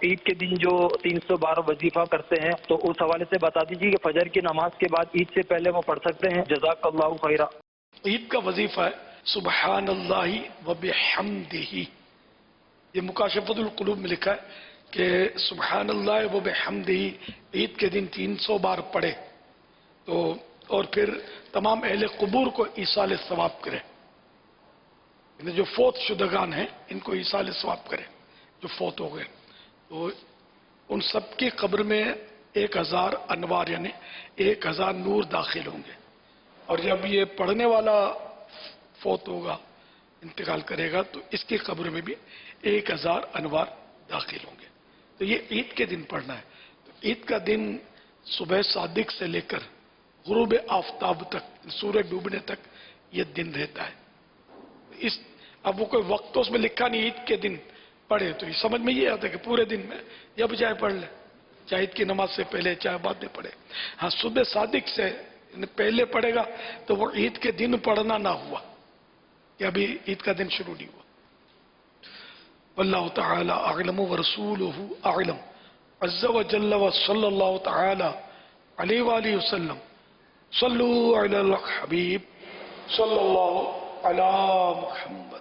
عید کے دن جو 312 وظیفہ کرتے ہیں تو اس حوالے سے بتا دیجیے کہ فجر کی نماز کے بعد عید سے پہلے وہ پڑھ سکتے ہیں؟ جزاک اللہ خیرہ۔ عید کا وظیفہ ہے سبحان اللہ و بحمدہ، یہ مکاشفۃ القلوب میں لکھا ہے کہ سبحان اللہ و بحمدہ عید کے دن 300 بار پڑھے تو، اور پھر تمام اہل قبور کو ایصال ثواب کرے، یعنی جو فوت شدگان ہیں ان کو ایصال ثواب کرے جو فوت ہو گئے، تو ان سب کی قبر میں 1000 انوار یعنی 1000 نور داخل ہوں گے، اور جب یہ پڑھنے والا فوت ہوگا انتقال کرے گا تو اس کی قبر میں بھی 1000 انوار داخل ہوں گے۔ تو یہ عید کے دن پڑھنا ہے۔ تو عید کا دن صبح صادق سے لے کر غروب آفتاب تک، سورج ڈوبنے تک یہ دن رہتا ہے۔ اب وہ کوئی وقت تو اس میں لکھا نہیں عید کے دن پڑھے، تو یہ سمجھ میں یہ آتا ہے کہ پورے دن میں جب چاہے پڑھ لے، چاہے عید کی نماز سے پہلے چاہے بعد میں پڑھے۔ ہاں صبح صادق سے پہلے پڑھے گا تو وہ عید کے دن پڑھنا نہ ہوا کہ ابھی عید کا دن شروع نہیں ہوا۔ واللہ تعالی اعلم ورسولہ اعلم عز وجل وصلی اللہ تعالی علیہ وآلہ وسلم۔ صلو علی الحبیب صلی اللہ علی محمد۔